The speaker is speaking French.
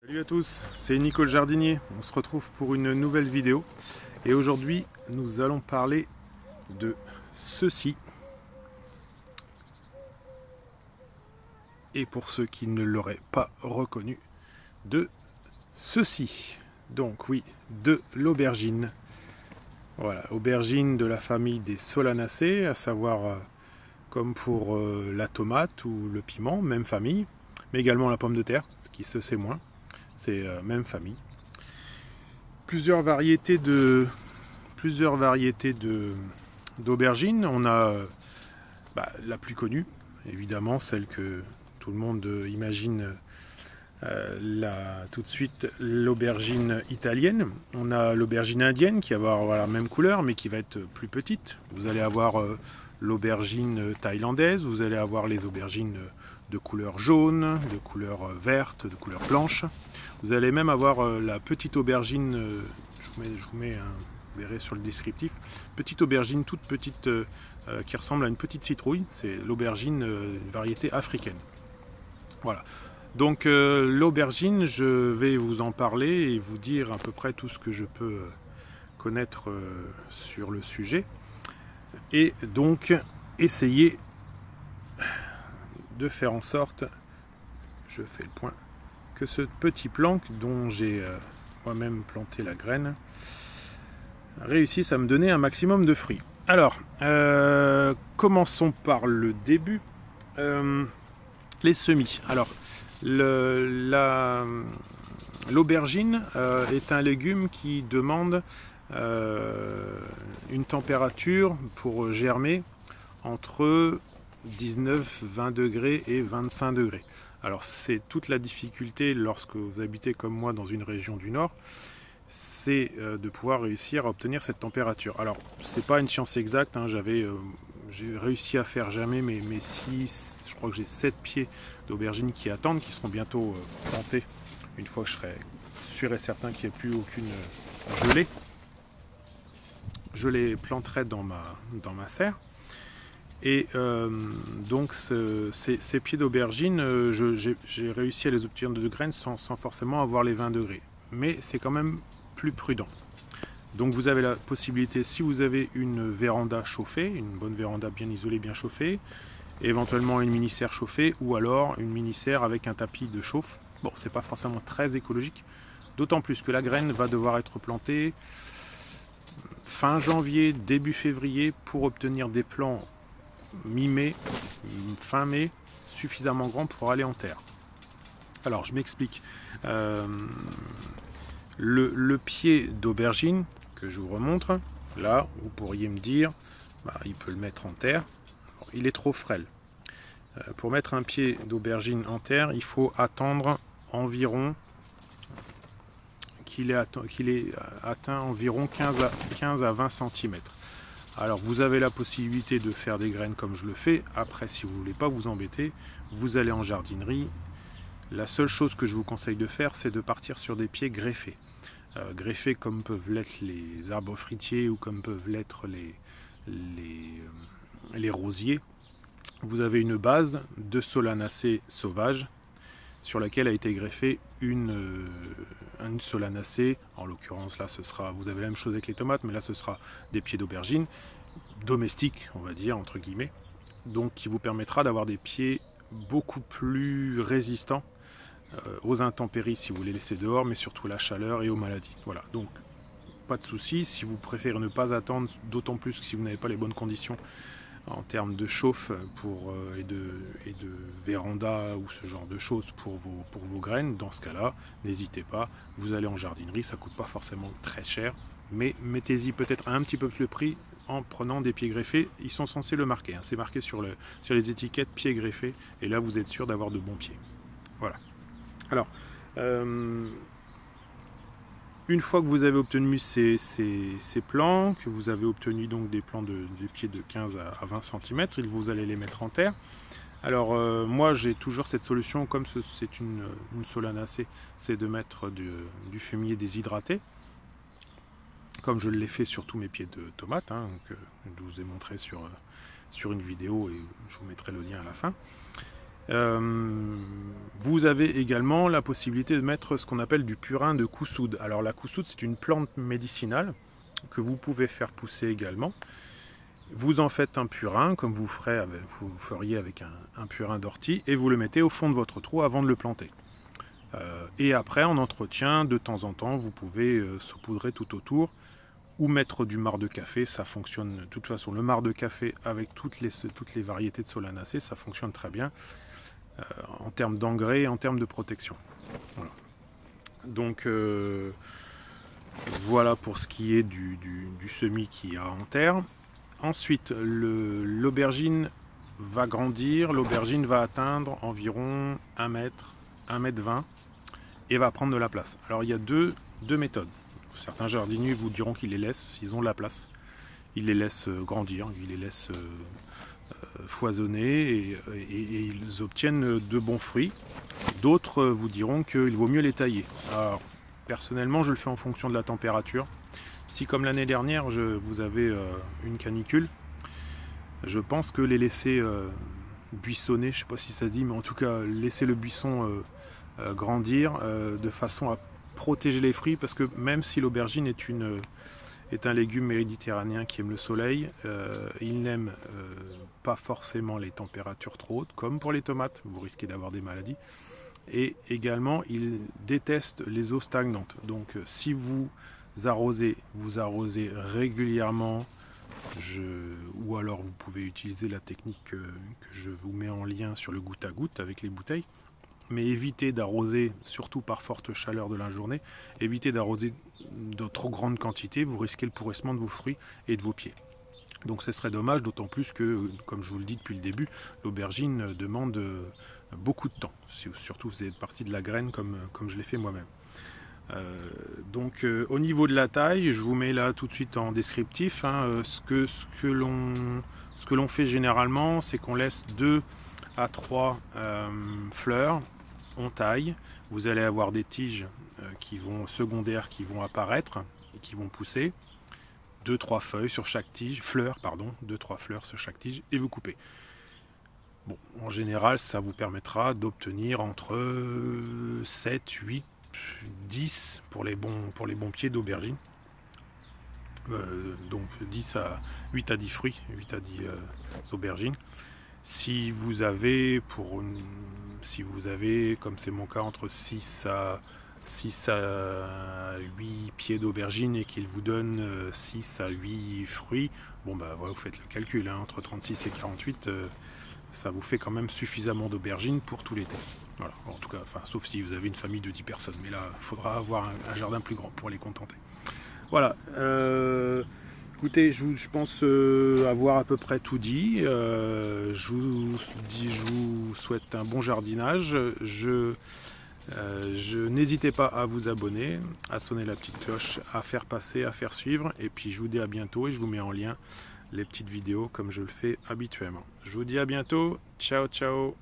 Salut à tous, c'est Nico le jardinier. On se retrouve pour une nouvelle vidéo et aujourd'hui nous allons parler de ceci. Et pour ceux qui ne l'auraient pas reconnu, de ceci. Donc oui, de l'aubergine. Voilà, aubergine de la famille des Solanacées, à savoir comme pour la tomate ou le piment, même famille, mais également la pomme de terre, ce qui se sait moins. C'est même famille. Plusieurs variétés d'aubergines. On a la plus connue, évidemment, celle que tout le monde imagine tout de suite, l'aubergine italienne. On a l'aubergine indienne qui va avoir la même couleur mais qui va être plus petite. Vous allez avoir l'aubergine thaïlandaise, vous allez avoir les aubergines de couleur jaune, de couleur verte, de couleur blanche. Vous allez même avoir la petite aubergine, je vous mets vous verrez sur le descriptif, petite aubergine toute petite qui ressemble à une petite citrouille. C'est l'aubergine variété africaine. Voilà. Donc l'aubergine, je vais vous en parler et vous dire à peu près tout ce que je peux connaître sur le sujet. Et donc essayer de faire en sorte, je fais le point, que ce petit plant dont j'ai moi-même planté la graine réussisse à me donner un maximum de fruits. Alors, commençons par le début. Les semis. Alors, l'aubergine est un légume qui demande une température pour germer entre 19, 20 degrés et 25 degrés. Alors c'est toute la difficulté lorsque vous habitez comme moi dans une région du Nord, c'est de pouvoir réussir à obtenir cette température. Alors c'est pas une science exacte, hein, j'ai réussi à faire germer mes 6, je crois que j'ai 7 pieds d'aubergines qui attendent, qui seront bientôt plantés une fois que je serai sûr et certain qu'il n'y ait plus aucune gelée. Je les planterai dans ma serre. Et donc ces pieds d'aubergine, j'ai réussi à les obtenir de graines sans forcément avoir les 20 degrés. Mais c'est quand même plus prudent. Donc vous avez la possibilité, si vous avez une véranda chauffée, une bonne véranda bien isolée, bien chauffée, éventuellement une mini-serre chauffée, ou alors une mini-serre avec un tapis de chauffe. Bon, c'est pas forcément très écologique, d'autant plus que la graine va devoir être plantée fin janvier, début février, pour obtenir des plants mi-mai, fin mai, suffisamment grands pour aller en terre. Alors je m'explique. Le pied d'aubergine que je vous remontre, là vous pourriez me dire, il peut le mettre en terre. Bon, il est trop frêle. Pour mettre un pied d'aubergine en terre, il faut attendre environ qu'il ait atteint environ 15 à 20 cm. Alors vous avez la possibilité de faire des graines comme je le fais. Après, si vous ne voulez pas vous embêter, vous allez en jardinerie. La seule chose que je vous conseille de faire, c'est de partir sur des pieds greffés. Greffés comme peuvent l'être les arbres fruitiers ou comme peuvent l'être les rosiers. Vous avez une base de solanacées sauvages sur laquelle a été greffée une solanacée. En l'occurrence, là, vous avez la même chose avec les tomates, mais là, ce sera des pieds d'aubergine domestiques, on va dire, entre guillemets. Donc, qui vous permettra d'avoir des pieds beaucoup plus résistants aux intempéries si vous les laissez dehors, mais surtout à la chaleur et aux maladies. Voilà, donc pas de souci. Si vous préférez ne pas attendre, d'autant plus que si vous n'avez pas les bonnes conditions en termes de chauffe et de véranda ou ce genre de choses pour vos graines, dans ce cas-là, n'hésitez pas, vous allez en jardinerie, ça ne coûte pas forcément très cher, mais mettez-y peut-être un petit peu plus le prix en prenant des pieds greffés. Ils sont censés le marquer, hein. C'est marqué sur les étiquettes pieds greffés, et là vous êtes sûr d'avoir de bons pieds. Voilà. Alors, une fois que vous avez obtenu ces plants, que vous avez obtenu donc des plants de pieds de 15 à 20 cm, vous allez les mettre en terre. Alors moi j'ai toujours cette solution, comme c'est une solanacée, c'est de mettre du fumier déshydraté, comme je l'ai fait sur tous mes pieds de tomates, hein, que je vous ai montré sur une vidéo et je vous mettrai le lien à la fin. Vous avez également la possibilité de mettre ce qu'on appelle du purin de coussoude. Alors la coussoude, c'est une plante médicinale que vous pouvez faire pousser également. Vous en faites un purin, comme vous feriez avec un purin d'ortie, et vous le mettez au fond de votre trou avant de le planter. Et après, en entretien, de temps en temps, vous pouvez saupoudrer tout autour, ou mettre du marc de café. Ça fonctionne de toute façon. Le marc de café avec toutes les variétés de solanacées, ça fonctionne très bien. En termes d'engrais et en termes de protection. Voilà. Donc voilà pour ce qui est du semis qu'il y a en terre. Ensuite, l'aubergine va grandir, l'aubergine va atteindre environ 1 mètre, 1 mètre 20 et va prendre de la place. Alors il y a deux méthodes. Certains jardiniers vous diront qu'ils les laissent, s'ils ont de la place. Ils les laissent grandir, ils les laissent foisonner et ils obtiennent de bons fruits. D'autres vous diront qu'il vaut mieux les tailler. Alors, personnellement, je le fais en fonction de la température. Si comme l'année dernière, vous avez une canicule, je pense que les laisser buissonner, je ne sais pas si ça se dit, mais en tout cas laisser le buisson grandir de façon à protéger les fruits, parce que même si l'aubergine est un légume méditerranéen qui aime le soleil, il n'aime pas forcément les températures trop hautes, comme pour les tomates, vous risquez d'avoir des maladies. Et également, il déteste les eaux stagnantes. Donc si vous arrosez régulièrement, ou alors vous pouvez utiliser la technique que je vous mets en lien sur le goutte à goutte avec les bouteilles, mais évitez d'arroser, surtout par forte chaleur de la journée, évitez d'arroser de trop grande quantité, vous risquez le pourrissement de vos fruits et de vos pieds. Donc ce serait dommage, d'autant plus que, comme je vous le dis depuis le début, l'aubergine demande beaucoup de temps, surtout vous êtes partie de la graine comme je l'ai fait moi-même. Donc au niveau de la taille, je vous mets là tout de suite en descriptif, hein, ce que l'on fait généralement, c'est qu'on laisse 2 à 3 fleurs, on taille, vous allez avoir des tiges secondaires qui vont apparaître et qui vont pousser, 2-3 feuilles sur chaque tige, 2-3 fleurs sur chaque tige, et vous coupez. Bon, en général, ça vous permettra d'obtenir entre 7, 8, 10 pour les bons pieds d'aubergine. Donc 8 à 10 fruits, 8 à 10 aubergines. Si vous avez, comme c'est mon cas, entre 6 à 8 pieds d'aubergine et qu'il vous donne 6 à 8 fruits, bon bah voilà, vous faites le calcul, hein, entre 36 et 48, ça vous fait quand même suffisamment d'aubergines pour tout l'été. Voilà, en tout cas, sauf si vous avez une famille de 10 personnes, mais là, il faudra avoir un jardin plus grand pour les contenter. Voilà. Écoutez, je pense avoir à peu près tout dit. Je vous souhaite un bon jardinage. N'hésitez pas à vous abonner, à sonner la petite cloche, à faire passer, à faire suivre. Et puis je vous dis à bientôt et je vous mets en lien les petites vidéos comme je le fais habituellement. Je vous dis à bientôt. Ciao, ciao.